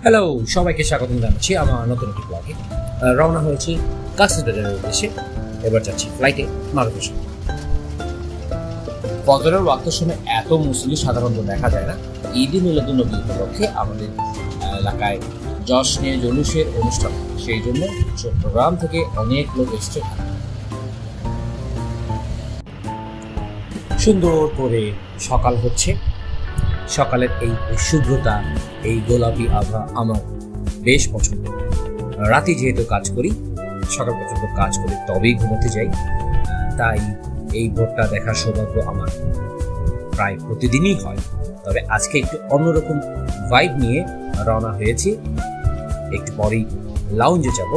Hello, সবাইকে স্বাগত জানাচ্ছি আমার নতুন একটি ব্লগে। রওনা হয়েছি কক্সবাজারের উদ্দেশ্যে। এবার যাচ্ছি ফ্লাইটে মারুফের সাথে। ফজরের ওয়াক্তের সময় এত মুসল্লি সাধারণত দেখা যায় না। ঈদে মিলাদুন্নবী উপলক্ষে আমাদের এলাকায় জশ্নে জলুসের অনুষ্ঠান, সেই জন্য চট্টগ্রাম থেকে অনেক লোক এসছে। সুন্দর করে সকাল হচ্ছে। সকালের এই শুভ্রতা, এই গোলাপি আভা আমার বেশ পছন্দ। রাতে যেহেতু কাজ করি, সকাল পর্যন্ত কাজ করি, তবেই ঘুমোতে যাই। তাই এই ভোরটা দেখার সৌভাগ্য আমার প্রায় প্রতিদিনই হয়। তবে আজকে একটু অন্যরকম ভাইব নিয়ে রওনা হয়েছি। একটু পরেই লাউঞ্জে যাব।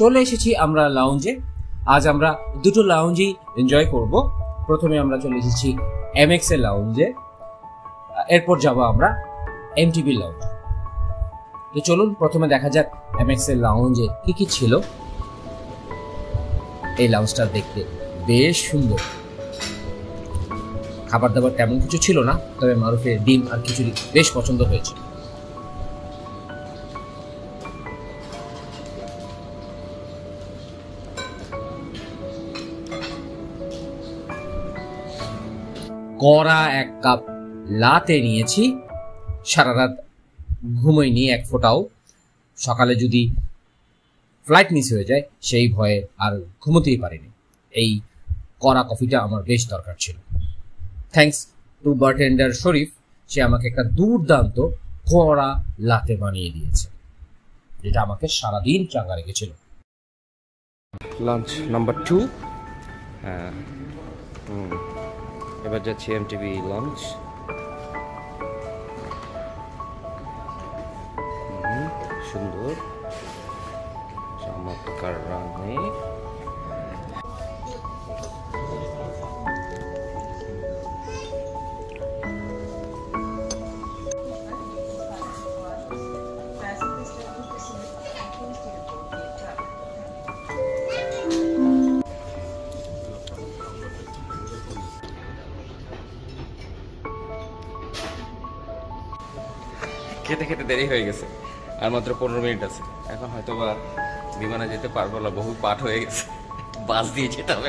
চলে এসেছি আমরা লাউঞ্জে। আজ আমরা দুটো লাউঞ্জই এনজয় করব। প্রথমে আমরা চলে এসেছি এমএক্স এর লাউঞ্জে, এরপর যাব আমরা এমটিভি লাউঞ্জ। তো চলুন প্রথমে দেখা যাক এমএক্স এর লাউঞ্জে কি কি ছিল। এই লাউঞ্জটা দেখতে বেশ সুন্দর। খাবার দাবার তেমন কিছু ছিল না, তবে মারুফের ডিম আর খিচুড়ি বেশ পছন্দ হয়েছে। কড়া এক কাপ লাতে নিয়েছি। সারা রাত ঘুমোইনি এক ফোঁটাও। সকালে যদি ফ্লাইট মিস হয়ে যায় সেই ভয়ে আর ঘুমোতেই পারিনি। এই কড়া কফিটা আমার বেশ দরকার ছিল। থ্যাঙ্কস টু বারটেন্ডার শরীফ, সে আমাকে একটা দুর্দান্ত কড়া লাতে বানিয়ে দিয়েছে, যেটা আমাকে সারাদিন চাঙ্গা রেখেছিল। Lunch number 2। এবার যাচ্ছি এমটিভি লাঞ্চ। সুন্দর চমৎকার রান্না। খেতে খেতে দেরি হয়ে গেছে, আর মাত্র 15 মিনিট আছে। এখন হয়তো বা বিমানে যেতে পারবো না, বহু পাঠ হয়ে গেছে। বাস দিয়ে যেতে হবে।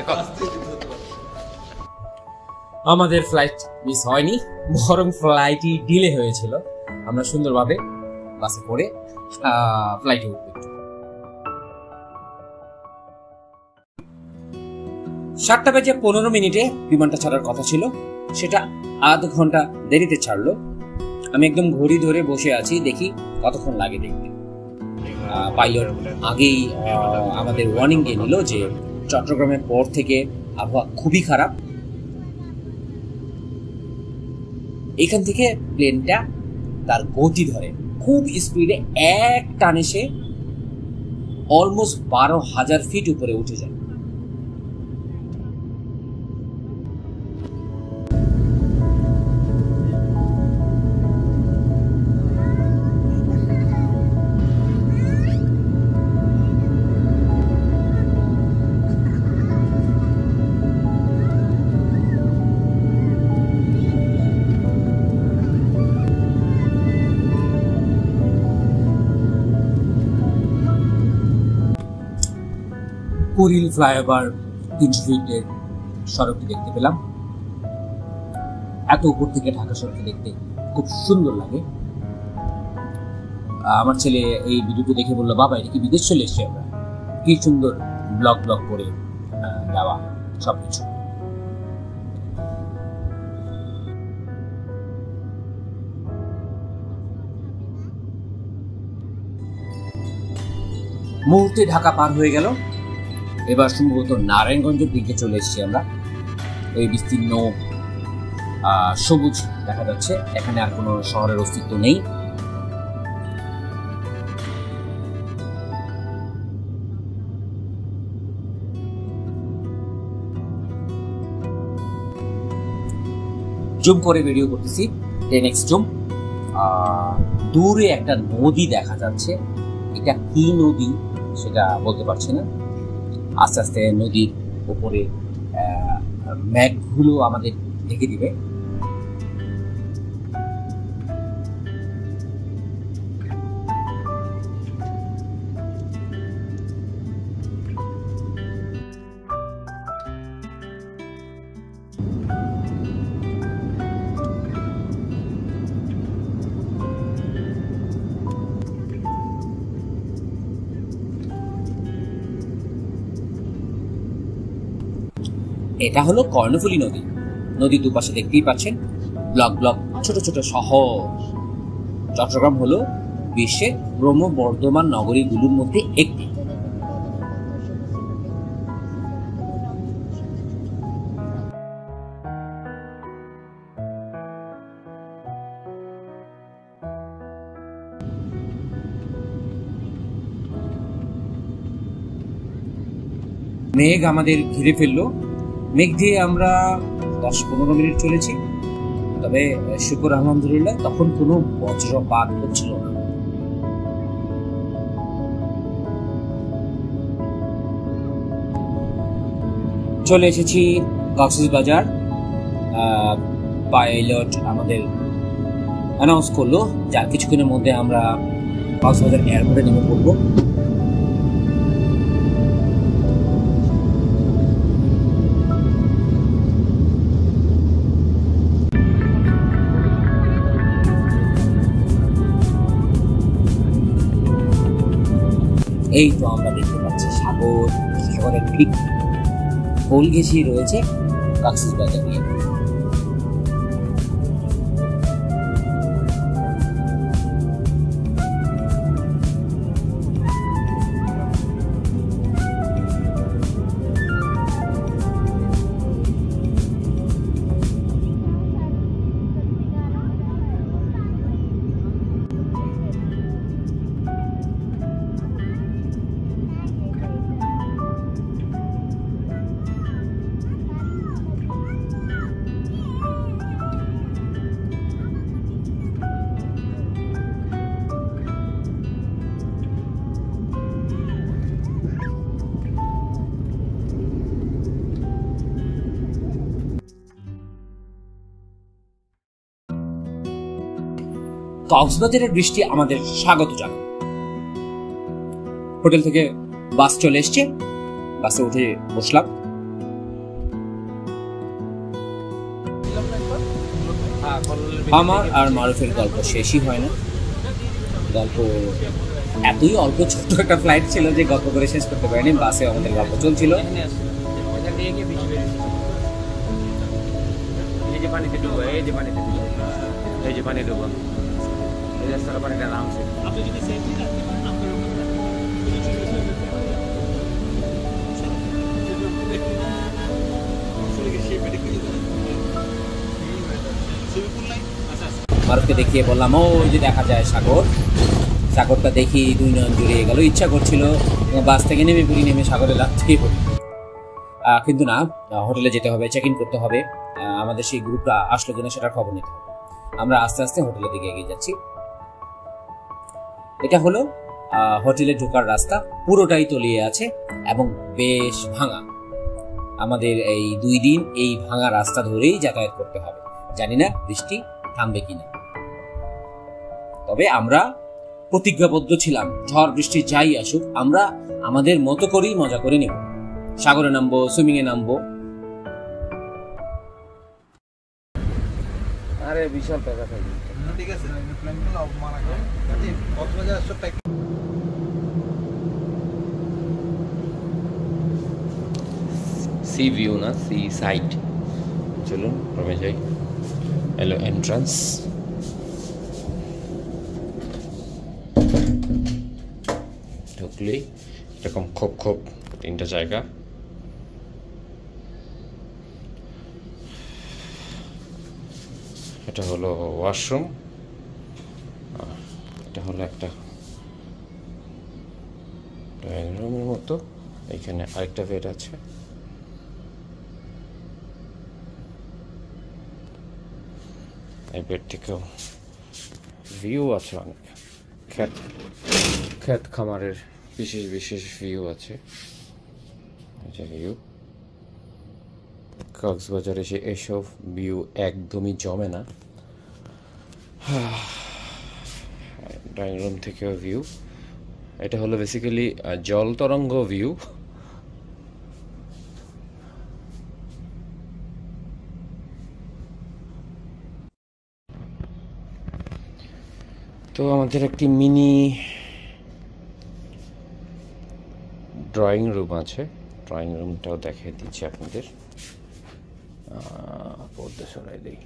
আমাদের ফ্লাইট মিস হয়নি, বরং ফ্লাইটই ডিলে হয়েছিল। আমরা সুন্দরভাবে বাসে করে ফ্লাইটে উঠব। 7:15 বিমানটা ছাড়ার কথা ছিল, সেটা আধ ঘন্টা দেরিতে ছাড়লো। আমি একদম ঘড়ি ধরে বসে আছি, দেখি কতক্ষণ লাগে দেখতে। পাইলট আগেই আমাদের ওয়ার্নিং দিয়ে নিল যে চট্টগ্রামের পর থেকে আবহাওয়া খুবই খারাপ। এখান থেকে প্লেনটা তার গতি ধরে খুব স্পিডে এক টানে সে অলমোস্ট 12,000 ফিট উপরে উঠে যায়। কুড়িল ফ্লাইওভার 300 ফিটের সড়কটি দেখতে পেলাম। এত উপর থেকে ঢাকা শহরকে দেখতে খুব সুন্দর লাগে। আমার ছেলে এই ভিডিওটি দেখে বললো, বাবা এটা কি বিদেশ চলে এসছে? আমরা কি সুন্দর ব্লগ করে দেওয়া সবকিছু। মুহূর্তে ঢাকা পার হয়ে গেল। এবার সম্ভবত নারায়ণগঞ্জের দিকে চলে এসেছি আমরা। ওই বিস্তীর্ণ সবুজ দেখা যাচ্ছে, এখানে আর কোনো শহরের অস্তিত্ব নেই। জুম করে ভিডিও করতেছি, 10x জুম। দূরে একটা নদী দেখা যাচ্ছে, এটা কি নদী সেটা বলতে পারছি না। আস্তে আস্তে নদীর উপরে মেঘগুলো আমাদের ঢেকে দিবে। এটা হলো কর্ণফুলী নদী। নদীর দুপাশে দেখতেই পাচ্ছেন ব্লক ব্লক ছোট ছোট শহর। চট্টগ্রাম হলো বিশ্বের ক্রমবর্ধমান নগরীগুলোর মধ্যে একটি। মেঘ আমাদের ঘিরে ফেললো। মেঘ দিয়ে আমরা 10-15 মিনিট চলেছি, তবে শুকর আলহামদুলিল্লাহ তখন কোনো বজ্রপাত হচ্ছিল না। চলে এসেছি কক্সবাজার। পাইলট আমাদের অ্যানাউন্স করলো যা কিছুক্ষণের মধ্যে আমরা কক্সবাজার এয়ারপোর্টে নেমে পড়বো। এই তো আমরা দেখতে পাচ্ছি সাগর, সাগরের ঠিক কোল ঘেঁষিয়ে রয়েছে কক্সবাজার নিয়ে। কক্সবাজারের বৃষ্টি আমাদের স্বাগত জানায়। হোটেল থেকে বাস চলে এসছে, বাসে উঠে বসলাম। আমার আর মারুফের গল্প শেষই হয় না। গল্প এতই অল্প, ছোট্ট একটা ফ্লাইট ছিল যে গল্প করে শেষ করতে পারিনি। বাসে আমাদের গল্প চলছিল। মারুফকে দেখিয়ে বললাম ওই যে দেখা যায় সাগর। সাগরটা দেখি দুই নয়ন জুড়িয়ে গেল। ইচ্ছা করছিল বাস থেকে নেমে পড়ি, নেমে সাগরে লাফিয়ে পড়ি, কিন্তু না, হোটেলে যেতে হবে, চেক ইন করতে হবে। আমাদের সেই গ্রুপটা আসলো কিনা সেটা খবর নিতে হবে। আমরা আস্তে আস্তে হোটেলের দিকে এগিয়ে যাচ্ছি। এটা হলো হোটেলে ঢোকার রাস্তা, পুরোটাই তলিয়ে আছে এবং বেশ ভাঙা। আমাদের এই 2 দিন এই ভাঙা রাস্তা ধরেই যাতায়াত করতে হবে। জানি না বৃষ্টি থামবে কিনা, তবে আমরা প্রতিজ্ঞাবদ্ধ ছিলাম ঝড় বৃষ্টি যাই আসুক আমরা আমাদের মতো করেই মজা করে নেব। সাগরে নামবো, সুইমিং এ নামবো। আরে বিশাল টাকা থাকে। ঠিক আছে, প্ল্যানগুলো মারা গেল। কক্সবাজার আসছে সি ভিউ না, সি সাইড। চলুন রমে যাই। এলো এন্ট্রান্স। ঢুকলেই এরকম খোপ খোপ 3টা জায়গা। এটা হলো ওয়াশরুম, এটা হলো একটা ড্রয়িং রুমের মতো। এখানে আরেকটা বেড আছে। এই বেড থেকেও ভিউ আছে অনেক। ক্ষেত খামারের বিশেষ বিশেষ ভিউ আছে। ভিউ কক্সবাজারে এসে এসব ভিউ একদমই জমে না। ড্রয়িং রুম থেকেও ভিউ, এটা হলো বেসিক্যালি জল তরঙ্গ ভিউ। তো আমাদের একটি মিনি ড্রয়িং রুম আছে, ড্রয়িং রুমটাও দেখিয়ে দিচ্ছি আপনাদের। পর্দা সরাই দিই।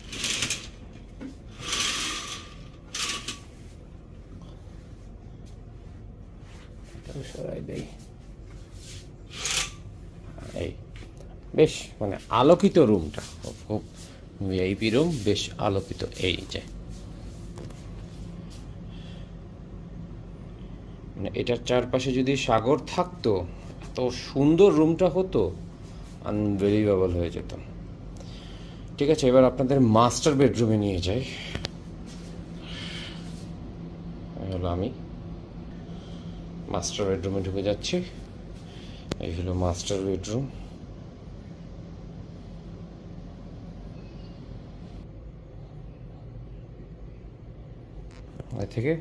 সরাই দেই। এই বেশ মানে আলোকিত রুমটা, খুব ভিআইপি রুম, বেশ আলোকিত। এই যে মানে এটার চারপাশে যদি সাগর থাকতো এত সুন্দর রুমটা হতো, আনবিলিভেবল হয়ে যেত। ঠিক আছে, এবার আপনাদের মাস্টার বেডরুমে নিয়ে যাই। হলো আমি মাস্টার বেডরুমে ঢুকে যাচ্ছি। এই হলো মাস্টার বেডরুম। এর থেকে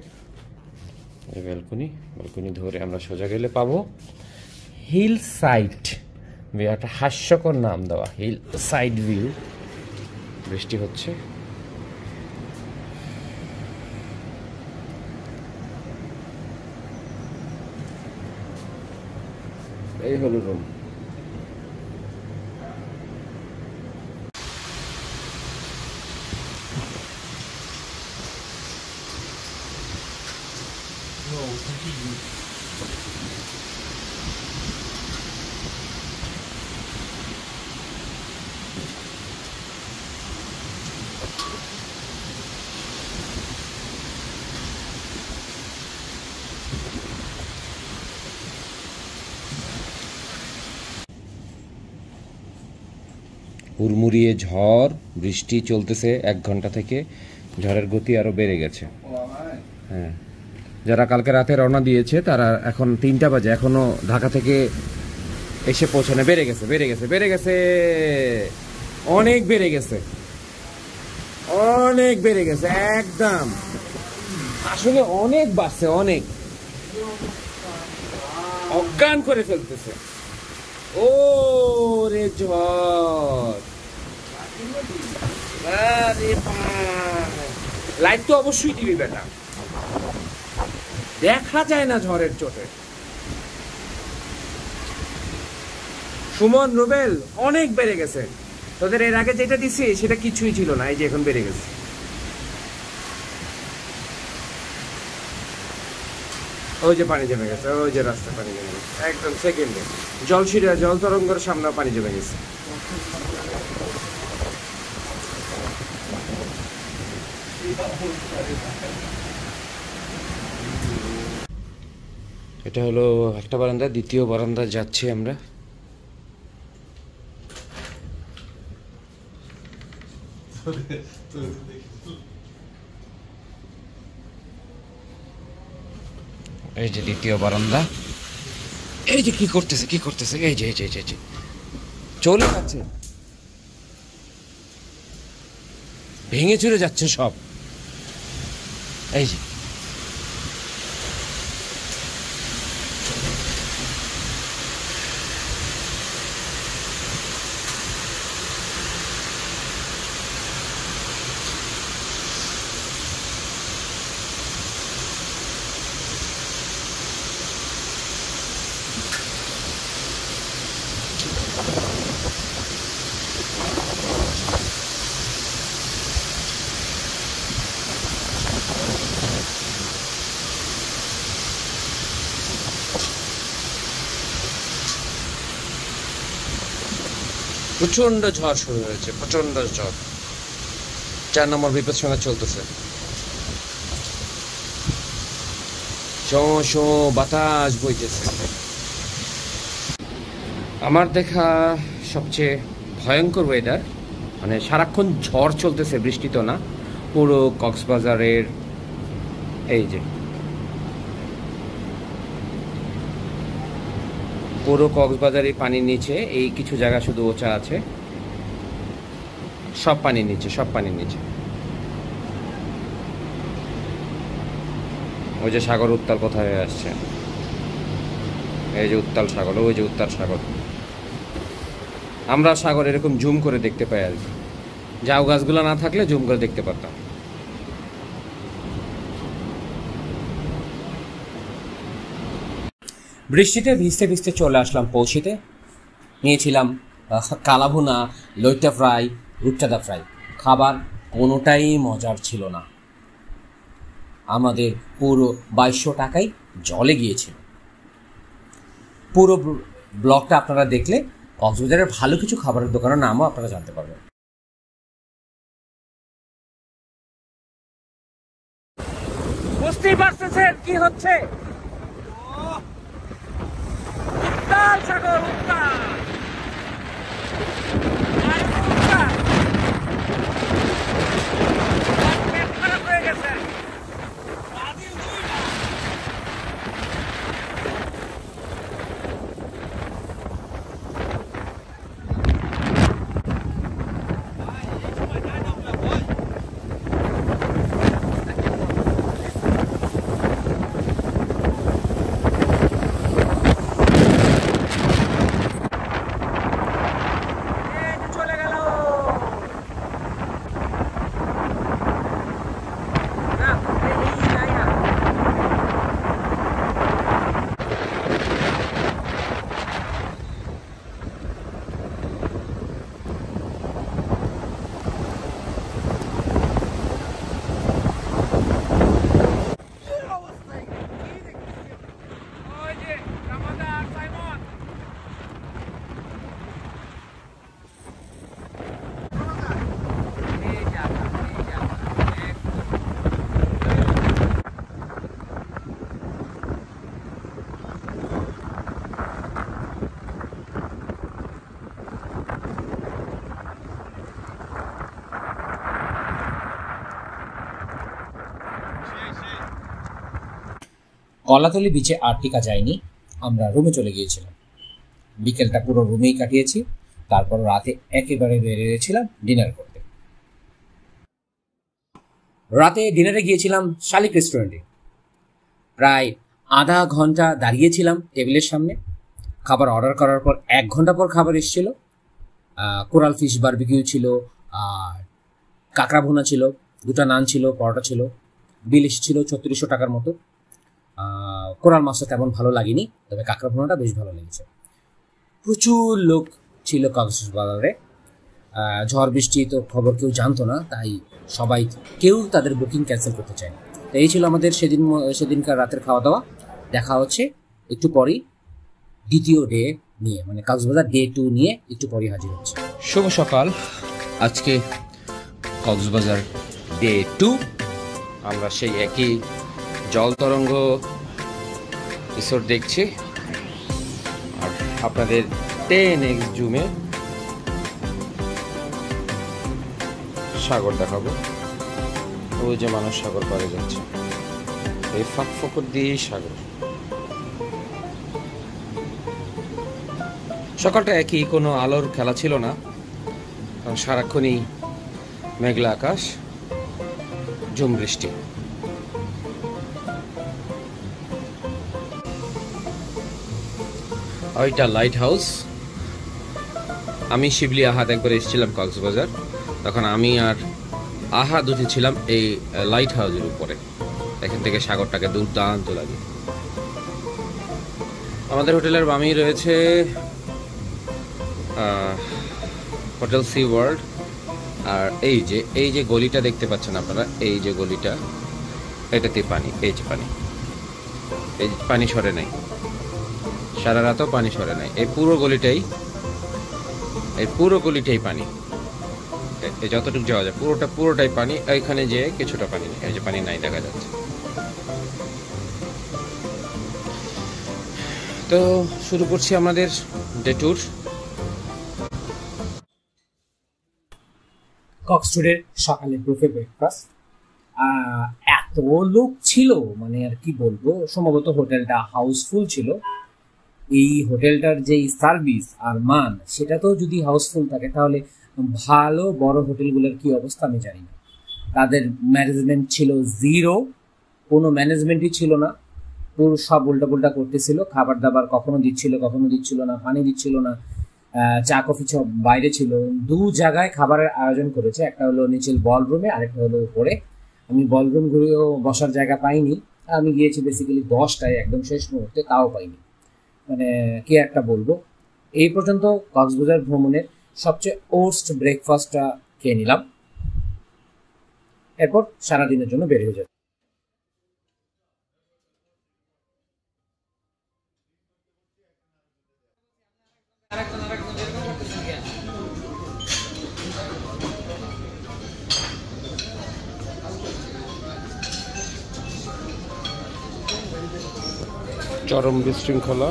এই ব্যালকনি ধরে আমরা সোজা গেলে পাবো হিল সাইড। একটা হাস্যকর নাম দেওয়া, হিল সাইড ভিউ। বৃষ্টি হচ্ছে। এই হলো রুম। হুড়মুড়িয়ে ঝড় বৃষ্টি চলতেছে 1 ঘন্টা থেকে। ঝড়ের গতি আরো বেড়ে গেছে। হ্যাঁ, যারা কালকে রাতে রওনা দিয়েছে তারা এখন 3টা বাজে, এখনো ঢাকা থেকে এসে পৌঁছানো। বেড়ে গেছে অনেক বেড়ে গেছে একদম। আসলে অনেক বাড়ছে, অনেক অজ্ঞান করে ফেলতেছে। ও রে ঝড়, লাইট তো অবশ্যই দিবি বেটা, দেখা যায় না ঝড়ের চোটে। সুমন, রুবেল, অনেক বেড়ে গেছে। তোদের এর আগে যেটা দিছি সেটা কিছুই ছিল না, এই যে এখন বেড়ে গেছে। ওই যে পানি জমে গেছে, ওই যে রাস্তা পানি জমে গেছে একদম সেকেন্ডে। জল তরঙ্গের সামনে পানি জমে গেছে। এটা হলো একটা বারান্দা, দ্বিতীয় বারান্দা যাচ্ছি আমরা। এই যে দ্বিতীয় বারান্দা। এই যে কি করতেছে, এই যে চলে যাচ্ছে, ভেঙে চুরে যাচ্ছে সব। এই যে প্রচন্ড ঝড় শুরু হয়েছে, প্রচন্ড ঝড়। 4 নম্বর বিপদসীমা চলতেছে। বাতাস বইতেছে। আমার দেখা সবচেয়ে ভয়ঙ্কর ওয়েদার, মানে সারাক্ষণ ঝড় চলতেছে, বৃষ্টি তো না, পুরো কক্সবাজারের এই যে পুরো কক্সবাজারে পানির নিচে, এই কিছু জায়গা শুধু ওচা আছে, সব পানির নিচে, সব পানির নিচে। ওই যে সাগর উত্তাল কোথায় হয়ে আসছে, এই যে উত্তাল সাগর, ওই যে উত্তাল সাগর। আমরা সাগর এরকম জুম করে দেখতে পাই আর কি, ঝাউ গাছগুলো না থাকলে জুম করে দেখতে পারতাম। বৃষ্টিতে ভিজতে ভিজতে চলে আসলাম পৌঁছিতে। নিয়েছিলাম কালাভুনা, লইট্টা ফ্রাই, রূপচাঁদা ফ্রাই। খাবার কোনোটাই মজার ছিল না, আমাদের পুরো 2200 টাকাই জলে গিয়েছিল। পুরো ব্লগটা আপনারা দেখলে কক্সবাজারের ভালো কিছু খাবারের দোকানের নামও আপনারা জানতে পারবেন। বুঝতেই পারতেছেন কি হচ্ছে, উত্তাল সাগর, উত্তাল খারাপ হয়ে গেছে। কলাতলি বিচে আর টিকা যায়নি, আমরা রুমে চলে গিয়েছিলাম। বিকেলটা পুরো রুমেই কাটিয়েছি, তারপর রাতে একেবারে বেরিয়েছিলাম ডিনার করতে। রাতে ডিনারে গিয়েছিলাম শালিক রেস্টুরেন্টে। প্রায় আধা ঘন্টা দাঁড়িয়েছিলাম টেবিলের সামনে। খাবার অর্ডার করার পর 1 ঘন্টা পর খাবার এসেছিল। কোরাল ফিশ বারবিকিউ ছিল, আর কাঁকড়া ভুনা ছিল, 2টা নান ছিল, পরোটা ছিল। বিল এসেছিল 3600 টাকার মতো। কোরাল মাছটা তেমন ভালো লাগেনি, তবে কাঁকড়া ভুনাটা বেশ ভালো লেগেছে। প্রচুর লোক ছিল কক্সবাজারে। ঝড় বৃষ্টি তো খবর কেউ জানতো না, তাই সবাই কেউ তাদের বুকিং ক্যান্সেল করতে চায় না। তো এই ছিল আমাদের সেদিনকার রাতের খাওয়া দাওয়া। দেখা হচ্ছে একটু পরেই দ্বিতীয় ডে নিয়ে, মানে কক্সবাজার ডে 2 নিয়ে একটু পরেই হাজির হচ্ছে। শুভ সকাল। আজকে কক্সবাজার ডে 2। আমরা সেই একই জল তরঙ্গ রিসোর্ট দেখছি, আর আপনাদের 10x জুমে সাগর দেখাবো। ওই যে মানুষ সাগর পাড়ে যাচ্ছে, এই ফাঁক ফকর দিয়েই সাগর। সকালটা একই, কোনো আলোর খেলা ছিল না, কারণ সারাক্ষণই মেঘলা আকাশ, ঝুম বৃষ্টি। ওইটা লাইট হাউস। আমি শিবলি আহাদ একবার এসেছিলাম কক্সবাজার, তখন আমি আর আহাদ উঠেছিলাম এই লাইট হাউসের উপরে। এখান থেকে সাগরটাকে দুর্দান্ত লাগে। আমাদের হোটেলের বামেই রয়েছে হোটেল সি ওয়ার্ল্ড। আর এই যে গলিটা দেখতে পাচ্ছেন আপনারা, এই যে গলিটা, এটাতে পানি, এই যে পানি, এই পানি সরে নাই, সারা রাতও পানি সরে নাই। এই পুরো গলিটাই পানি। এই যতটুকু যাওয়া যায় পুরোটাই পানি। এইখানে যে কিছুটা পানি নেই, এই যে পানি নাই দেখা যাচ্ছে। তো শুরু করছি আমাদের ডে ট্যুর। কক্সটুডের সকালে বুফে ব্রেকফাস্ট। এত লোক ছিল, মানে আর কি বলবো, সম্ভবত হোটেলটা হাউসফুল ছিল। এই হোটেলটার যে সার্ভিস আর মান সেটা তো যদি হাউসফুল থাকে, তাহলে ভালো বড় হোটেলগুলোর কি অবস্থা আমি জানি না। তাদের ম্যানেজমেন্ট ছিল জিরো, কোনো ম্যানেজমেন্টই ছিল না, পুরো সব উল্টাপুল্টা করতেছিল। খাবার দাবার কখনো দিচ্ছিল না, পানি দিচ্ছিল না, চা কফি সব বাইরে ছিল। দু জায়গায় খাবারের আয়োজন করেছে, একটা হলো নিচের বলরুমে, আরেকটা হলো উপরে। আমি বলরুম ঘুরেও বসার জায়গা পাইনি, আমি গিয়েছি বেসিক্যালি 10টায়, একদম শেষ মুহূর্তে, তাও পাইনি। মানে কি একটা বলবো, এই পর্যন্ত কক্সবাজার ভ্রমণের সবচেয়ে ওর্স্ট ব্রেকফাস্টটা খেয়ে নিলাম। এরপর সারাদিনের জন্য বের হয়ে যাবে। চরম বিশৃঙ্খলা।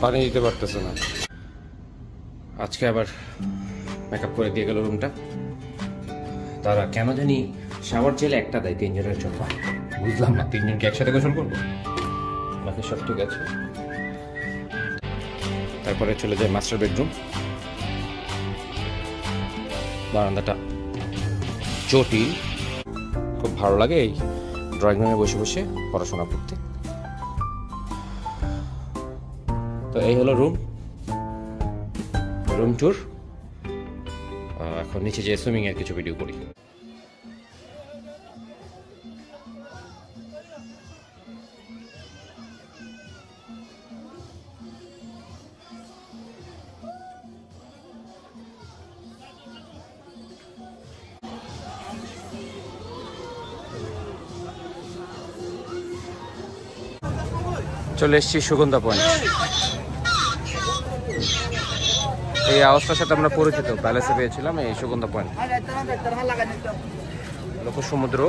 পানি দিতে পারতেছে না। আজকে আবার মেকআপ করে দিয়ে গেল রুমটা। তারা কেন জানি শাওয়ার জেলে একটা দেয় 3 জনের জন্য, বুঝলাম না। 3 জনকে একসাথে গোসল করবো? বাকি সব ঠিক আছে। তারপরে চলে যায় মাস্টার বেডরুম। বারান্দাটা জটিল, খুব ভালো লাগে এই ড্রয়িং রুমে বসে বসে পড়াশোনা করতে। তো এই হলো রুম ট্যুর। এখন নিচে যে সুইমিং এর কিছু ভিডিও করি। চলে এসেছি সুগন্ধা পয়েন্ট। এই আওয়াজটার সাথে আমরা পরিচিত, প্যালেসে পেয়েছিলাম এই সুগন্ধা পয়েন্ট। লোক সমুদ্র।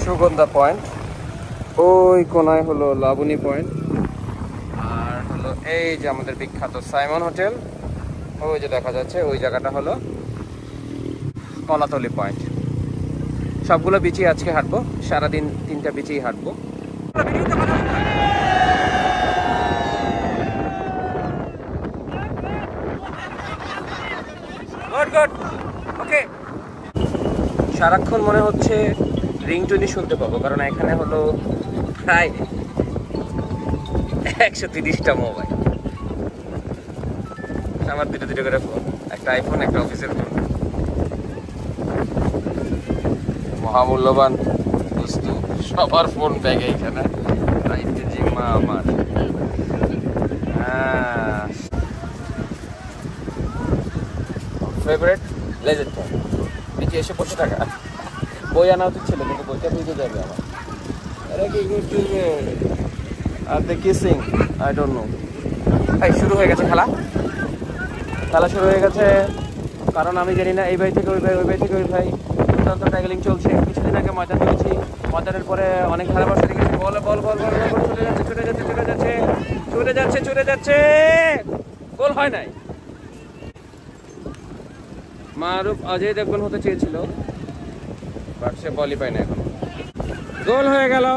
সুগন্ধা পয়েন্ট, ওই কোনায় হলো লাবণী পয়েন্ট, আর হলো এই যে আমাদের বিখ্যাত সাইমন হোটেল, ওই যে দেখা যাচ্ছে ওই জায়গাটা হলো কলাতলি পয়েন্ট। সবগুলো বিচই আজকে হাঁটবো, সারাদিন 3টা বিচেই হাঁটবো। ওকে, সারাক্ষণ মনে হচ্ছে রিংটোনই শুনতে পাবো, কারণ এখানে হলো প্রায় 130টা মোবাইল। আমার দুটো করে ফোন, একটা আইফোন, একটা অফিসের ফোন। মহামূল্যবান বস্তু, সবার ফোন ব্যাগে এখানে। জিম্মা আমার ফেভারিট লেজেন্ড ফোন। নিচে এসে বসে থাকা, বই আনা উচিত ছিল, কিন্তু বইটা বুঝে যাবে আমার। Are the kissing, I don't know. এই শুরু হয়ে গেছে খেলা শুরু হয়ে গেছে, কারণ আমি জানি না এই ভাই থেকে ওই ভাই, ওই ভাই থেকে ওই ভাই, দুর্দান্ত ট্যাগলিং চলছে। কিছুদিন আগে ময়দান চলছি, ময়দানের পরে অনেক ধারাভাষ্য দেখেছি, বল বল বল বল বল, ছুটে যাচ্ছে, গোল হয় নাই। মারুফ অজয় দেবগন হতে চেয়েছিল, বাট সে বলই পায় না এখন। গোল হয়ে গেল।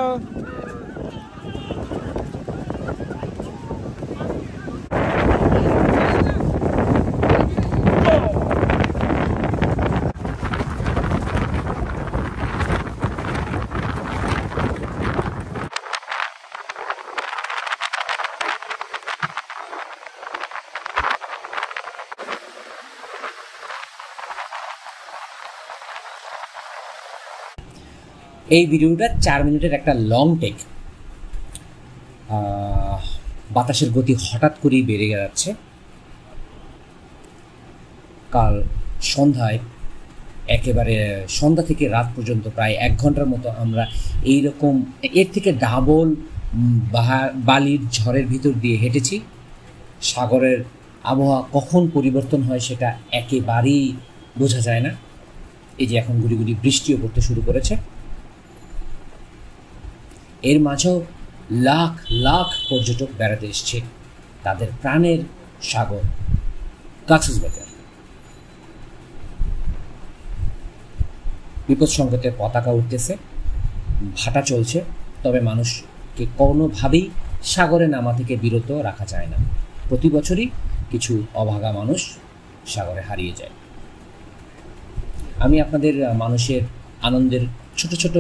এই ভিডিওটা 4 মিনিটের একটা লং টেক। বাতাসের গতি হঠাৎ করেই বেড়ে যাচ্ছে। কাল সন্ধ্যায়, একেবারে সন্ধ্যা থেকে রাত পর্যন্ত প্রায় 1 ঘন্টার মতো আমরা এইরকম এর থেকে ডাবল বালির ঝড়ের ভিতর দিয়ে হেঁটেছি। সাগরের আবহাওয়া কখন পরিবর্তন হয় সেটা একেবারেই বোঝা যায় না। এই যে এখন গুড়ি গুড়ি বৃষ্টিও পড়তে শুরু করেছে। এর মাঝেও লাখ লাখ পর্যটক বেড়াতে এসছে তাদের প্রাণের সাগর কক্সবাজার। বিপদ সংকেতের পতাকা উঠতেছে, ভাটা চলছে, তবে মানুষকে কোনোভাবেই সাগরে নামা থেকে বিরত রাখা যায় না। প্রতি বছরই কিছু অভাগা মানুষ সাগরে হারিয়ে যায়। আমি আপনাদের মানুষের আনন্দের ছোট ছোট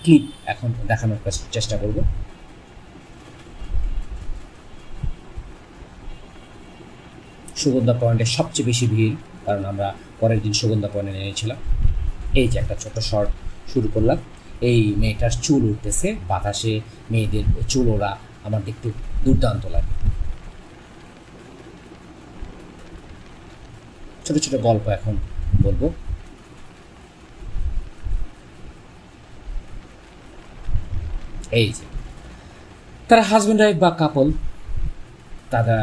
ক্লিপ এখন দেখানোর চেষ্টা করব। সুগন্ধা পয়েন্টে সবচেয়ে বেশি ভিড়, কারণ আমরা পরের দিন সুগন্ধা পয়েন্টে নেমেছিলাম। এই যে একটা ছোট শর্ট শুরু করলাম। এই মেয়েটার চুল উঠতেছে বাতাসে, মেয়েদের চুল ওরা আমার দেখতে দুর্দান্ত লাগে। ছোট ছোট গল্প এখন বলবো। এই যে তারা হাজব্যান্ড ওয়াইফ বা কাপল, তারা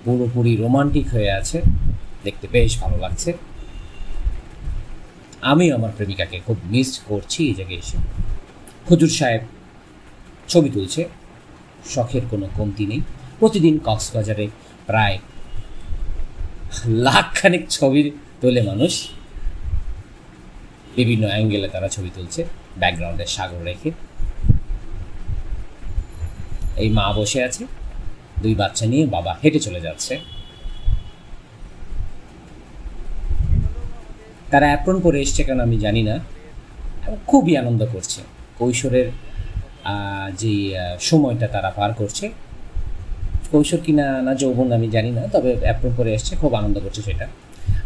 পুরোপুরি রোমান্টিক হয়ে আছে, দেখতে বেশ ভালো লাগছে। আমি আমার প্রেমিকাকে খুব মিস করছি এই জায়গায় এসে। হুজুর সাহেব ছবি তুলছে, শখের কোনো কমতি নেই। প্রতিদিন কক্সবাজারে প্রায় লাখখানেক ছবি তোলে মানুষ, বিভিন্ন অ্যাঙ্গেলে তারা ছবি তুলছে ব্যাকগ্রাউন্ডে সাগর রেখে। এই মা বসে আছে, দুই বাচ্চা নিয়ে বাবা হেঁটে চলে যাচ্ছে। তারা অ্যাপ্রন পরে এসছে কেন আমি জানি না, খুবই আনন্দ করছে। কৈশোরের যে সময়টা তারা পার করছে, কৈশোর কিনা না যৌবন আমি জানি না, তবে অ্যাপ্রন পরে এসছে, খুব আনন্দ করছে সেটা।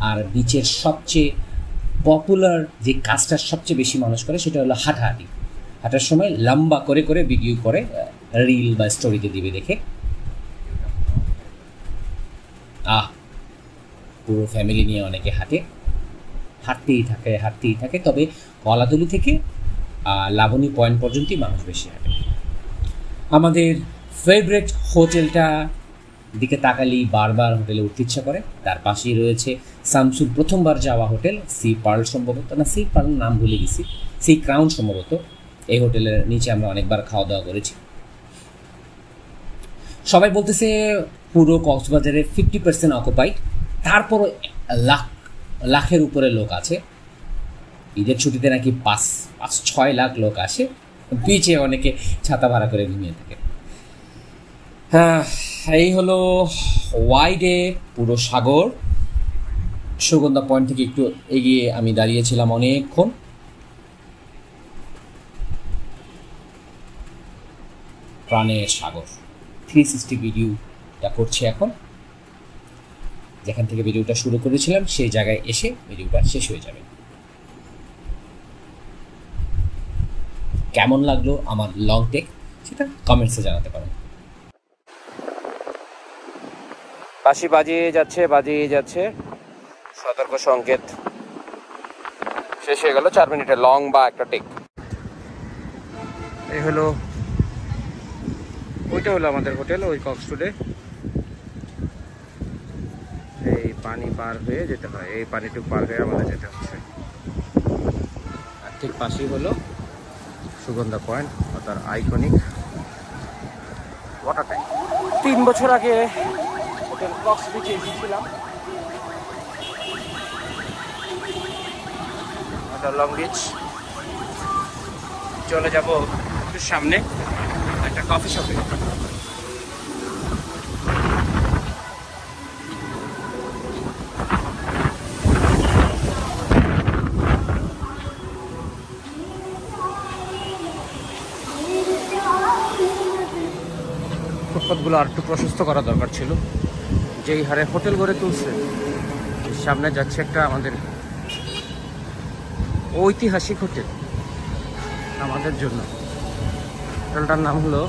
আর বিচের সবচেয়ে পপুলার যে কাজটা সবচেয়ে বেশি মানুষ করে সেটা হলো হাঁটাহাঁটি। হাঁটার সময় লম্বা করে করে ভিডিও করে রিল বা স্টোরিতে দিবে দেখে। পুরো ফ্যামিলি নিয়ে অনেকে হাঁটতেই থাকে। তবে কলাতলি থেকে লাবণী পয়েন্ট পর্যন্তই মানুষ বেশি হাঁটে। আমাদের ফেভারিট হোটেলটা দিকে তাকালেই বারবার হোটেলে উঠতে ইচ্ছা করে। তার পাশেই রয়েছে শামসুর প্রথমবার যাওয়া হোটেল, সি পার্ল সম্ভবত, না সি পার্ল নাম ভুলে গেছি, সি ক্রাউন সম্ভবত। এই হোটেলের নিচে আমরা অনেকবার খাওয়া দাওয়া করেছি। সবাই বলতেছে পুরো কক্সবাজারে 50% অকুপাইড, তারপরও লাখের উপরে লোক আছে। ঈদের ছুটিতে নাকি 5-6 লাখ লোক আসে। বিচে অনেকে ছাতা ভাড়া করে ঘুমিয়ে থাকে। হ্যাঁ, এই হলো ওয়াইডে পুরো সাগর। সুগন্ধা পয়েন্ট থেকে একটু এগিয়ে আমি দাঁড়িয়েছিলাম অনেকক্ষণ। প্রাণের সাগর 360 ভিডিওটা করছি এখন। যেখান থেকে ভিডিওটা শুরু করেছিলাম সেই জায়গায় এসে ভিডিওটা শেষ হয়ে যাবে। কেমন লাগলো আমার লং টেক সেটা কমেন্টসে জানাতে পারেন। বাঁশি বাজিয়ে যাচ্ছে, সতর্ক সংকেত শেষ হয়ে গেল। 4 মিনিটের লং বা একটা টেক। এই হলো, ওইটা হলো আমাদের হোটেল, ওই কক্সটুডে। এই পানি পার হয়ে যেতে হয়, এই পানিটুকু পার হয়ে আমাদের যেতে হচ্ছে। আর ঠিক পাশেই হলো সুগন্ধা পয়েন্ট, তার আইকনিক ওয়াটার ট্যাঙ্ক। 3 বছর আগে হোটেল কক্স বিচে এসেছিলাম। লং বিচ চলে যাব একটু সামনে একটা কফি শপে। ফুটপাথগুলো আর একটু প্রশস্ত করা দরকার ছিল। যেই হারে হোটেল গড়ে তুলছে, সামনে যাচ্ছে একটা আমাদের ঐতিহাসিক হোটেল আমাদের জন্য। হোটেলটার নাম হলো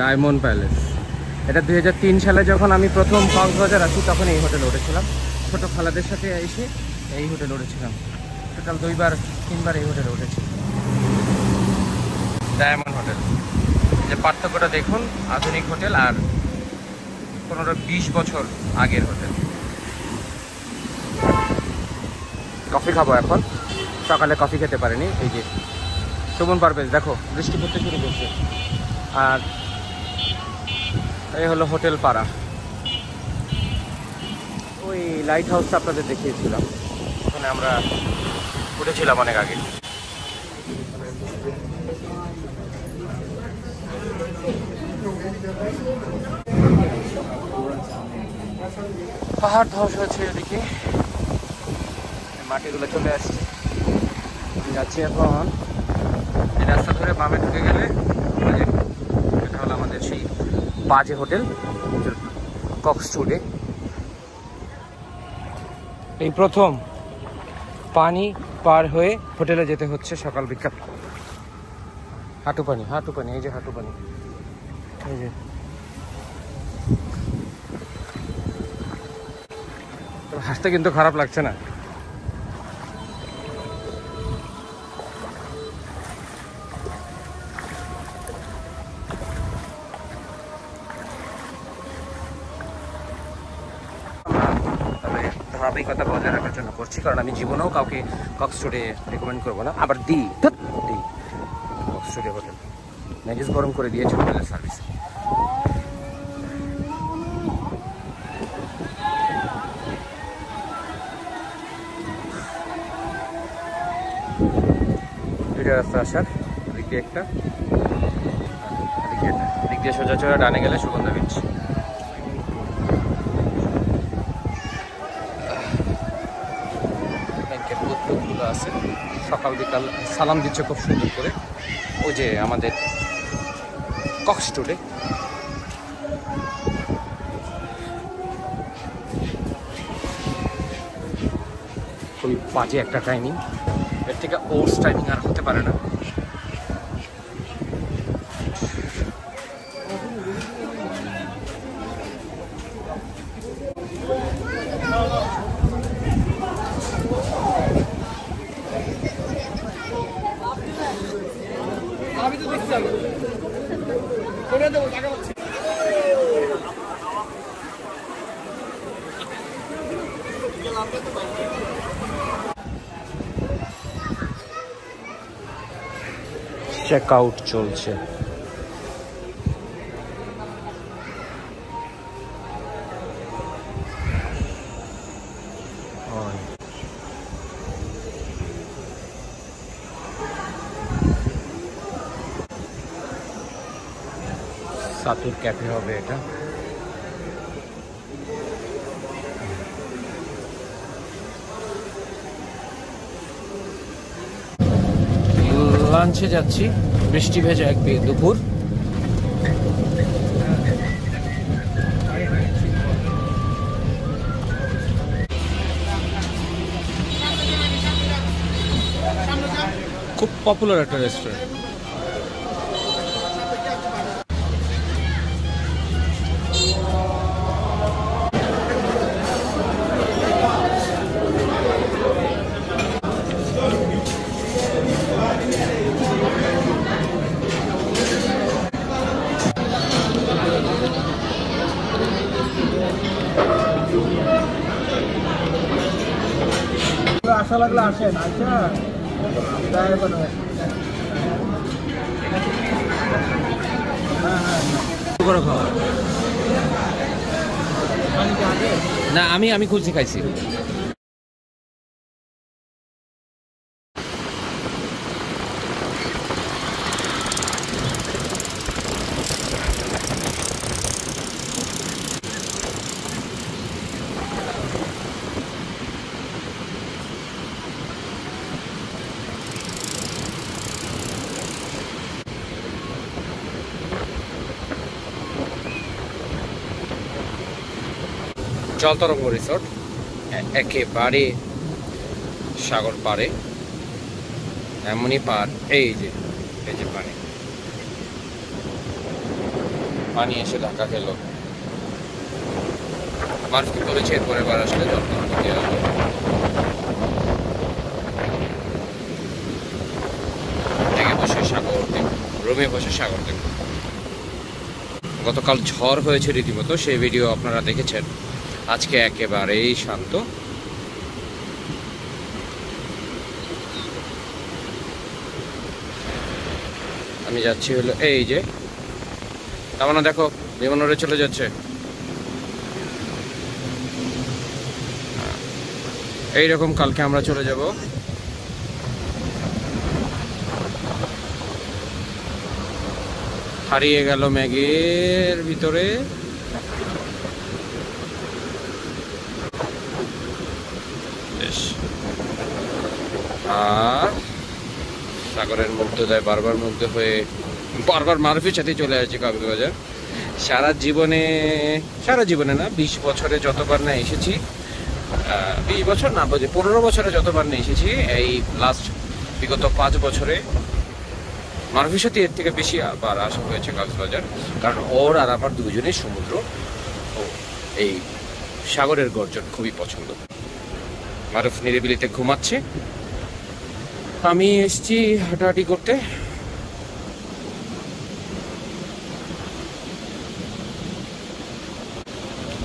ডায়মন্ড প্যালেস। এটা 2003 সালে যখন আমি প্রথম কক্সবাজার আসি তখন এই হোটেলে উঠেছিলাম। ছোট খালাদের সাথে এসে এই হোটেলে উঠেছিলাম। টোটাল 2-3বার এই হোটেলে উঠেছি। ডায়মন্ড হোটেল, যে পার্থক্যটা দেখুন, আধুনিক হোটেল আর 15-20 বছর আগের হোটেল। কফি খাবো এখন, সকালে কফি খেতে পারিনি। এই যে সুমন পারভেজ দেখো বৃষ্টি পড়তে শুরু করছে। আর এই হলো হোটেল পাড়া। ওই লাইট হাউসটা আপনাদের দেখিয়েছিলাম, ওখানে আমরা উঠেছিলাম অনেক আগে। পাহাড় ধস হয়েছে এদিকে, মাটিগুলো চলে আসছে। যাচ্ছি এখন এই রাস্তা ধরে বামে ঢুকে গেলে এটা হলো আমাদের সেই বাজে হোটেল কক্সটুডে। এই প্রথম পানি পার হয়ে হোটেলে যেতে হচ্ছে সকাল বিকাল। হাঁটু পানি, হাঁটু পানি, এই যে হাঁটু পানি, এই যে। হাসতে কিন্তু খারাপ লাগছে না। ধারাবাহিকতা বজায় রাখার জন্য করছি, কারণ আমি জীবনেও কাউকে কক্সটুডে রেকমেন্ড করবো না। আবার কক্সটুডে হোটেল মেজাজ গরম করে দিয়েছে হোটেলের সার্ভিস। দুইটা রাস্তা আসার, দিক দিয়ে একটা, দিক দিয়ে সোজা চড়া ডানে গেলে সুগন্ধা বিচ। গুলো আছে, সকাল বিকাল সালাম দিচ্ছে খুব সুন্দর করে। ওই যে আমাদের কক্সটুডে। খুবই বাজে একটা টাইমিং, এর থেকে ওর্স টাইমিং আর হতে পারে না। চেক আউট চলছে। সাতুর ক্যাফে হবে এটা। লাঞ্চে যাচ্ছি, বৃষ্টি ভেজা এক দুপুর। খুব পপুলার একটা রেস্টুরেন্ট। আশা লাগলে আসেন, আচ্ছা না, আমি খুলছি খাইছি। জলতরঙ্গ রিসোর্ট একেবারে সাগর পাড়ে, এমনই পার। এই যে পানি এসে ঢাকা খেল। মারফি করেছে এরপরে বার আসলে জলতরঙ্গ দিয়ে আসবে। বসে সাগর দেখব, রুমে বসে সাগর দেখব। গতকাল ঝড় হয়েছে রীতিমতো, সেই ভিডিও আপনারা দেখেছেন। আজকে একেবারেই শান্ত। আমি যাচ্ছি হলো এই যে, তার মানে দেখো বিমান উড়ে চলে যাচ্ছে। এইরকম কালকে আমরা চলে যাব। হারিয়ে গেল মেঘের ভিতরে। আর সাগরের মুগ্ধতায় বারবার মুগ্ধ হয়ে বারবার মারুফির সাথে চলে আসছি কক্সবাজার। সারা জীবনে না, 20 বছরে যতবার না এসেছি, 20 বছর না, 15 বছরে যতবার না এসেছি, এই লাস্ট বিগত 5 বছরে মারুফির সাথে এর থেকে বেশি আবার আসা হয়েছে কক্সবাজার। কারণ ওর আর আমার দুজনের সমুদ্র ও এই সাগরের গর্জন খুবই পছন্দ। মারুফ নিরিবিলিতে ঘুমাচ্ছে, আমি এসছি হাঁটাহাঁটি করতে।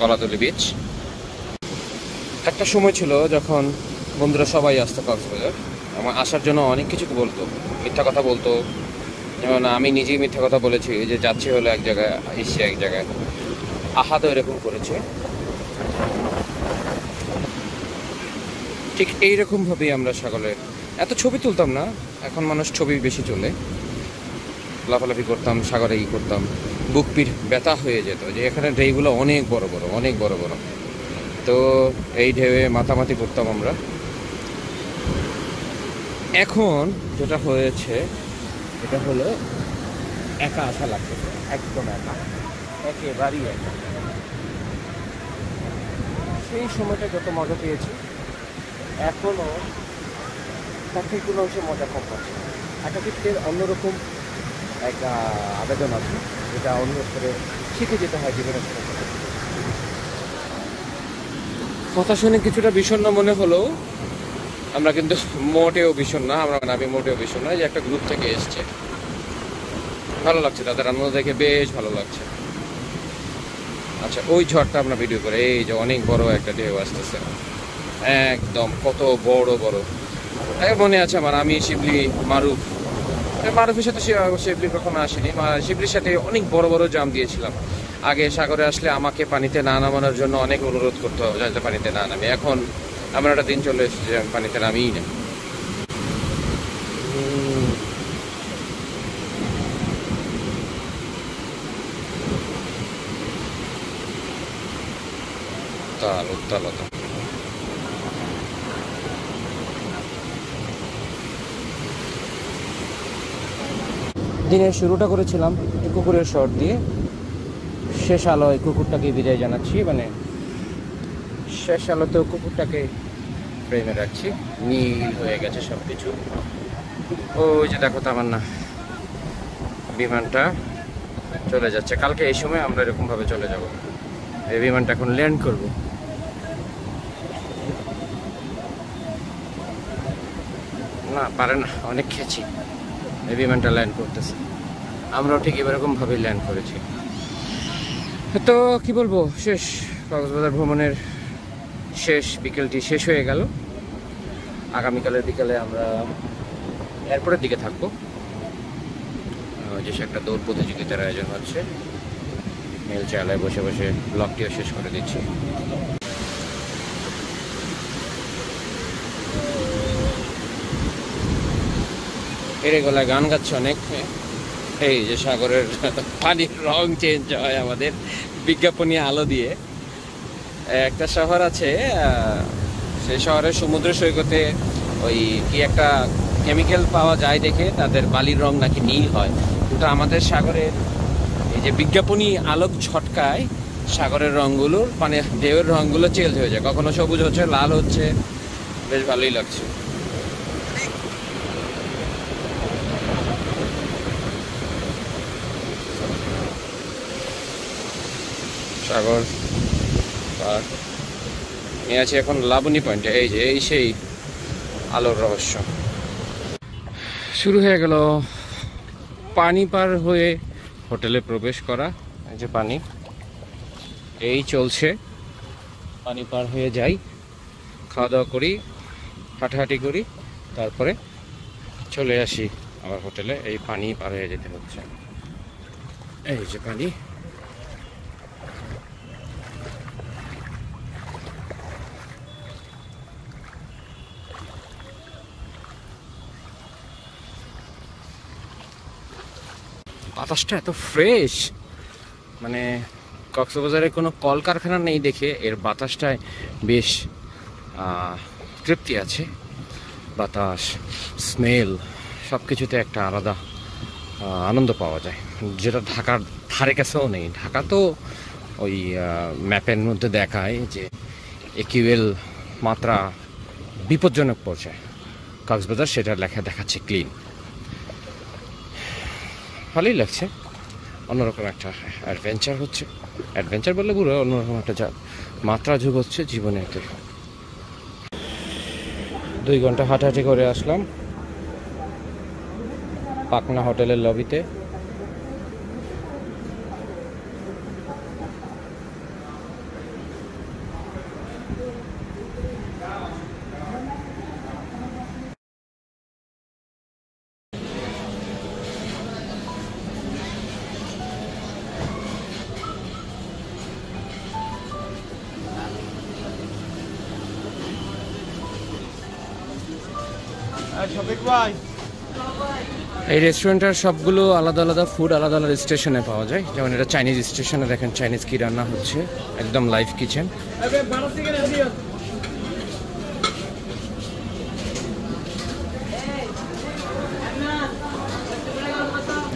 কলাতলি বিচ। একটা সময় ছিল যখন বন্ধুরা সবাই আসতো কক্সবাজার, আমার আসার জন্য অনেক কিছু বলতো, মিথ্যা কথা বলতো। যেমন আমি নিজেই মিথ্যা কথা বলেছি যে যাচ্ছি হলো এক জায়গায়, এসছি এক জায়গায়। আহাদও এরকম করেছে। ঠিক এইরকমভাবেই আমরা সাগরে এত ছবি তুলতাম না, এখন মানুষ ছবি বেশি তোলে। লাফালাফি করতাম, সাগরে করতাম, বুক পিঠ ব্যথা হয়ে যেত যে এখানে ঢেউগুলো অনেক বড় বড়, অনেক বড় বড়। তো এই ঢেউয়ে মাতামাতি করতাম আমরা। এখন যেটা হয়েছে এটা হলো একা আসা লাগতেছে, একদম একা, একেবারেই একা। সেই সময়টা যত মজা পেয়েছি এখনও তার থেকে কোনো অংশে মজা কম পাচ্ছে। একাকিত্বের অন্যরকম একটা আবেদন আছে, যেটা অন্য স্তরে শিখে যেতে হয় জীবনের সাথে। কথা শুনে কিছুটা বিষণ্ণ মনে হলেও আমরা কিন্তু মোটেও বিষণ্ণ না, আমি মোটেও বিষণ্ণ না। যে একটা গ্রুপ থেকে এসছে, ভালো লাগছে, তাদের আনন্দ দেখে বেশ ভালো লাগছে। আচ্ছা, ওই ঝড়টা আমরা ভিডিও করে, এই যে অনেক বড় একটা ঢেউ আসতেছে, একদম কত বড় বড়। মনে আছে আমার, আমি শিবলি, মারুফের সাথে শিবলি কখনো আসেনি। শিবলির সাথে অনেক বড় বড় জাম দিয়েছিলাম। আগে সাগরে আসলে আমাকে পানিতে না নামানোর জন্য অনেক অনুরোধ করতে হবে যাতে পানিতে না নামি। এখন আমার একটা দিন চলে এসেছে যে আমি পানিতে নামিই না। উত্তালতা। দিনের শুরুটা করেছিলাম কুকুরের শর্ট দিয়ে, শেষ আলোয় কুকুরটাকে বিদায় জানাচ্ছি, মানে শেষ আলোতেও কুকুরটাকে ফ্রেমে রাখছি। নীল হয়ে গেছে সব কিছু। ওই যে দেখো তামান্না, বিমানটা চলে যাচ্ছে। কালকে এই সময় আমরা এরকমভাবে চলে যাব। এই বিমানটা এখন ল্যান্ড করব। না পারে না, অনেক খেয়েছি। এই বিমানটা ল্যান্ড করতেছে, আমরাও ঠিক এরকমভাবে ল্যান্ড করেছি। তো কি বলবো, শেষ কক্সবাজার ভ্রমণের শেষ বিকেলটি শেষ হয়ে গেল। আগামীকালের বিকালে আমরা এয়ারপোর্টের দিকে থাকবো, যে একটা দৌড় প্রতিযোগিতার আয়োজন হচ্ছে। মেল চালায় বসে বসে ব্লগটিও শেষ করে দিচ্ছি। এর গলায় গান গাচ্ছে অনেক। এই যে সাগরের পানির রং চেঞ্জ হয় আমাদের বিজ্ঞাপনী আলো দিয়ে। একটা শহর আছে, সেই শহরের সমুদ্র সৈকতে ওই কি একটা কেমিক্যাল পাওয়া যায় দেখে তাদের বালির রং নাকি নীল হয়। কিন্তু আমাদের সাগরের এই যে বিজ্ঞাপনী আলোক ছটকায় সাগরের রঙগুলোর, মানে ঢেউয়ের রঙগুলো চেঞ্জ হয়ে যায়, কখনো সবুজ হচ্ছে, লাল হচ্ছে, বেশ ভালোই লাগছে। সাগর আর আমি আছি এখন লাবণী পয়েন্টে। এই যে এই সেই আলোর রহস্য। শুরু হয়ে গেল পানি পার হয়ে হোটেলে প্রবেশ করা। এই যে পানি, এই চলছে, পানি পার হয়ে যাই, খাওয়া দাওয়া করি, হাঁটাহাঁটি করি, তারপরে চলে আসি আবার হোটেলে। এই পানি পার হয়ে যেতে হচ্ছে, এই যে পানি। বাতাসটা এত ফ্রেশ, মানে কক্সবাজারে কোনো কলকারখানা নেই দেখে এর বাতাসটায় বেশ তৃপ্তি আছে। বাতাস, স্মেল, সব কিছুতে একটা আলাদা আনন্দ পাওয়া যায়, যেটা ঢাকার ধারে কাছেও নেই। ঢাকা তো ওই ম্যাপের মধ্যে দেখায় যে একিউএল মাত্রা বিপজ্জনক পর্যায়ে, কক্সবাজার সেটার লেখা দেখাচ্ছে ক্লিন। ভালোই লাগছে, অন্যরকম একটা অ্যাডভেঞ্চার হচ্ছে। অ্যাডভেঞ্চার বললে পুরো অন্যরকম একটা মাত্রা যোগ হচ্ছে জীবনেতে। 2 ঘন্টা হাঁটাহাঁটি করে আসলাম পাকনা হোটেলের লবিতে। এই রেস্টুরেন্টের সবগুলো আলাদা আলাদা ফুড আলাদা আলাদা স্টেশনে পাওয়া যায়। যেমন এটা চাইনিজ স্টেশনে, দেখেন চাইনিজ কি রান্না হচ্ছে, একদম লাইভ কিচেন।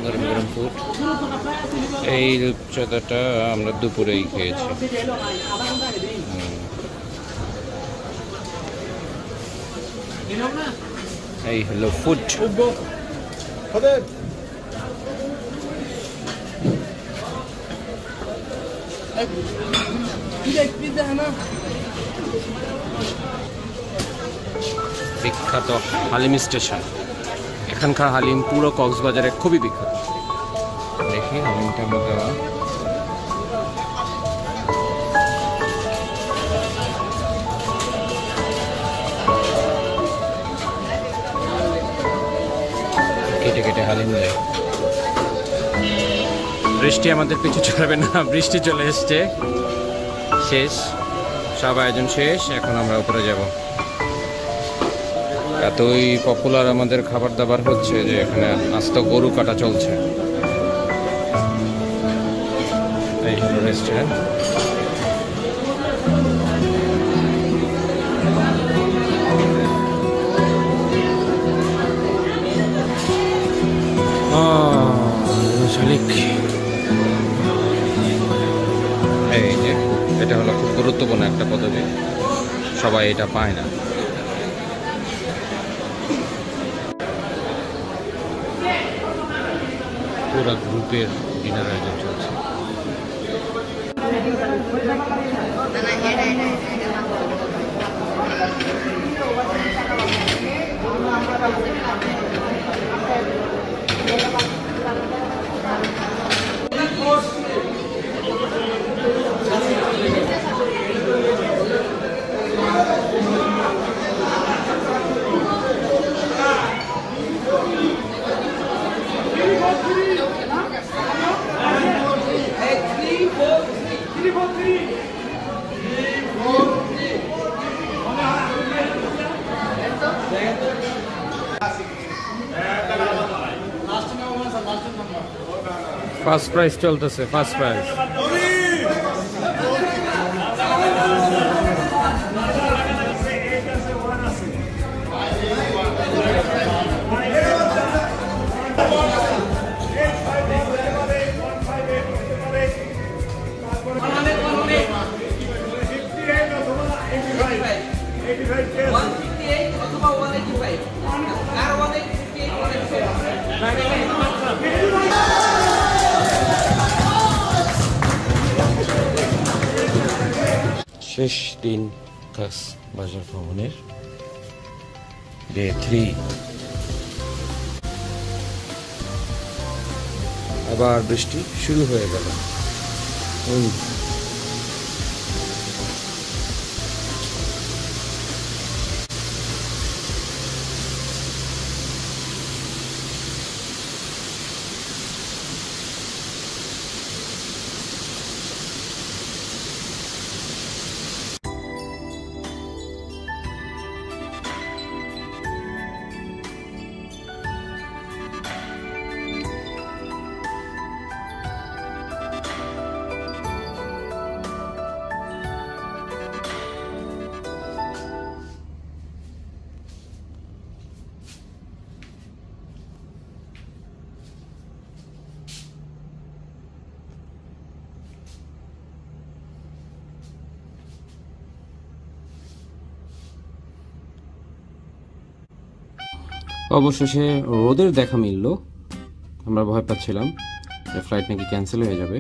গরম গরম ফুড। এই রূপচাঁদাটা আমরা দুপুরেই খেয়েছি। এই হলো ফুড। বিখ্যাত হালিম স্টেশন, এখানকার হালিম পুরো কক্সবাজারে খুবই বিখ্যাত। দেখি হালিমটার মধ্যে কেটে কেটে হালিম দেয়। বৃষ্টি আমাদের পিছু চলবে না, বৃষ্টি চলে এসছে। শেষ, সব আয়োজন শেষ, এখন আমরা উপরে যাব। এতই পপুলার আমাদের খাবার দাবার হচ্ছে যে এখানে আস্ত গরু কাটা চলছে। এই হলো রেস্টুরেন্ট। এই যে এটা হলো খুব গুরুত্বপূর্ণ একটা পদবি, সবাই এটা পায় না। পুরো গ্রুপের ডিনার আয়োজন চলছে। ফার্স্ট প্রাইজ চলতেছে, ফার্স্ট প্রাইজ। শেষ দিন কক্সবাজার ভ্রমণের ডে 3। আবার বৃষ্টি শুরু হয়ে গেল। অবশেষে রোদের দেখা মিলল। আমরা ভয় পাচ্ছিলাম যে ফ্লাইট নাকি ক্যান্সেল হয়ে যাবে।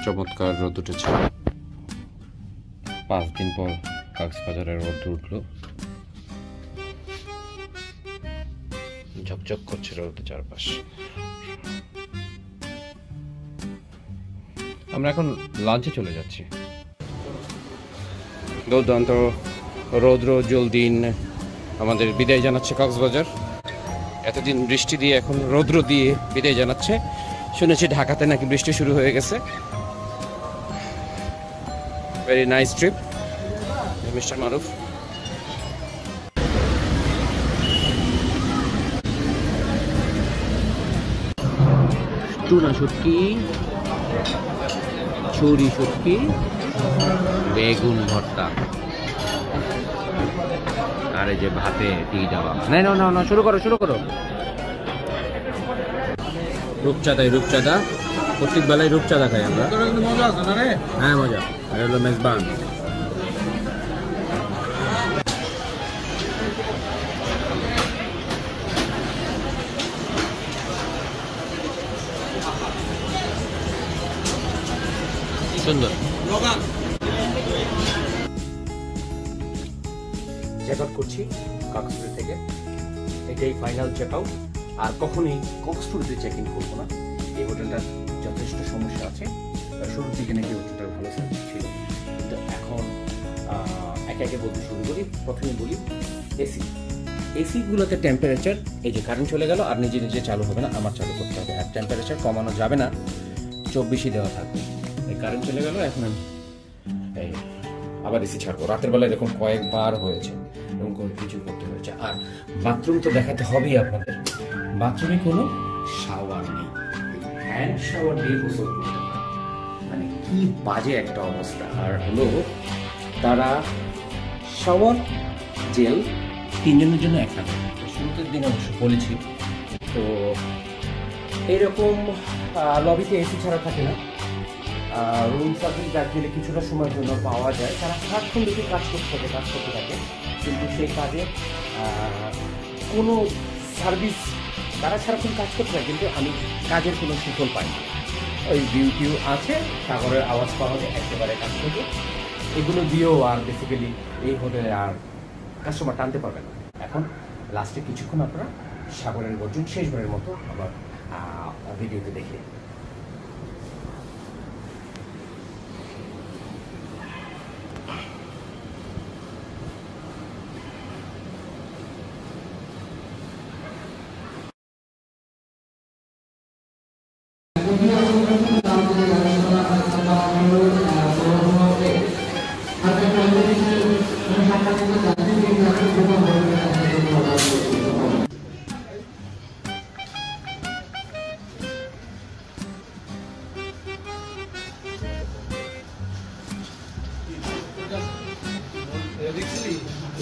চমৎকার রোদ উঠেছে। 5 দিন পর কক্সবাজারের রোদ উঠলো। ঝকঝক করছে রোদের চারপাশ। আমরা এখন লাঞ্চে চলে যাচ্ছি। দুর্দান্ত রৌদ্র জল দিন আমাদের বিদায় জানাচ্ছে কক্সবাজার। এতদিন বৃষ্টি দিয়ে এখন রৌদ্র দিয়ে বিদায় জানাচ্ছে। শুনেছি ঢাকাতে নাকি বৃষ্টি শুরু হয়ে গেছে। ভেরি নাইস ট্রিপ মিস্টার মারুফ। টুনা শুটকি, ছুরি শুটকি, বেগুন ভর্তা, আর এই যে ভাতে টি দেওয়া। না শুরু করো। রূপচাঁদা প্রত্যেক বেলায় রূপচাঁদা খাই আমরা। মজা আছে না রে? হ্যাঁ মজা। আর হলো মেজবান। সুন্দর। চেক আউট করছি কক্সবাজার থেকে। এটাই ফাইনাল চেক আউট। আর কখনোই কক্সবাজারে চেক ইন করবো না। এই হোটেলটার যথেষ্ট সমস্যা আছে। শুরুর দিকে নাকি হোটেলটার ভালো সার্ভিস ছিল, কিন্তু এখন একে একে বলতে শুরু করি। প্রথমে বলি এসিগুলোতে টেম্পারেচার, এই যে কারেন্ট চলে গেল আর নিজে নিজে চালু হবে না, আমার চালু করতে হবে। আর টেম্পারেচার কমানো যাবে না, 24ই দেওয়া থাকবে। এই কারেন্ট চলে গেল, এখন আমি এই আবার এসি ছাড়বো। রাতের বেলায় এরকম কয়েকবার হয়েছে, এরকম করে কিছু করতে হয়েছে। আর বাথরুম তো দেখাতে হবেই আপনাদের। বাথরুমে কোনো শাওয়ার নেই, হ্যান্ড শাওয়ার দিয়ে গোসল করতে হয়। মানে কি বাজে একটা অবস্থা। আর হলো তারা শাওয়ার জেল 3 জনের জন্য একটা করে। তো শুরুতের দিন অবশ্য বলেছি। তো এরকম লবিতে এসি ছাড়া থাকে না। রুম সার্ভিস ডাক দিলে কিছুটা সময়ের জন্য পাওয়া যায়। তারা সারাক্ষণ দেখে কাজ করতে থাকে, কিন্তু সেই কাজে কোনো সার্ভিস, তারা সারাক্ষণ কাজ করতে থাকে কিন্তু আমি কাজের কোনো সুফল পাই না। ওই ভিউ আছে, সাগরের আওয়াজ পাওয়া যায়, একেবারে কাজ করবে। এগুলো দিয়েও আর বেসিক্যালি এই হোটেলে আর কাস্টমার টানতে পারবে না। এখন লাস্টে কিছুক্ষণ আপনারা সাগরের গর্জন শেষবারের মতো আবার ভিডিওতে দেখে।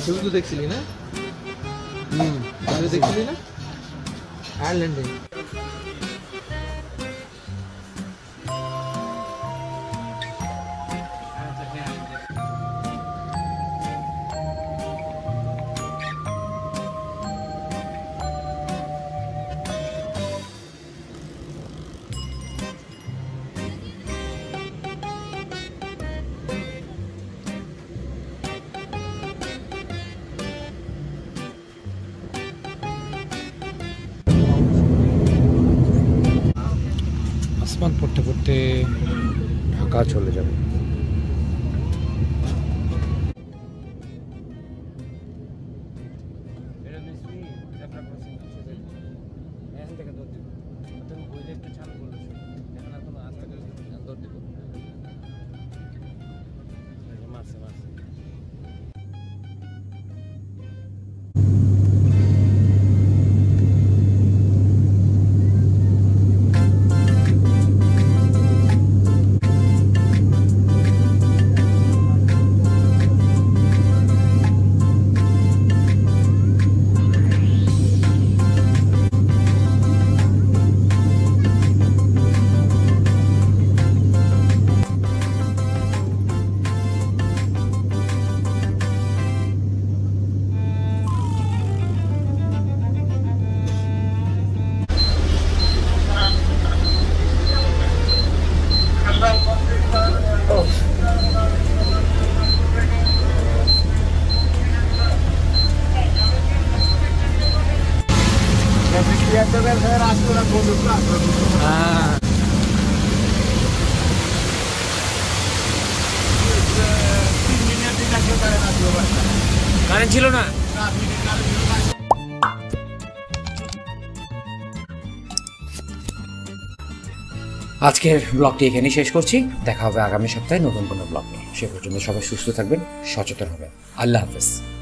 ছবি তো দেখছিলি না? দেখছিলি না আয়ারল্যান্ডে? আসমান পড়তে পড়তে ঢাকা চলে যাবে। কারেন্ট ছিল না। আজকের ব্লগটি এখানেই শেষ করছি। দেখা হবে আগামী সপ্তাহে নতুন কোনো ব্লগ নিয়ে। সে পর্যন্ত সবাই সুস্থ থাকবেন, সচেতন হবেন। আল্লাহ হাফেজ।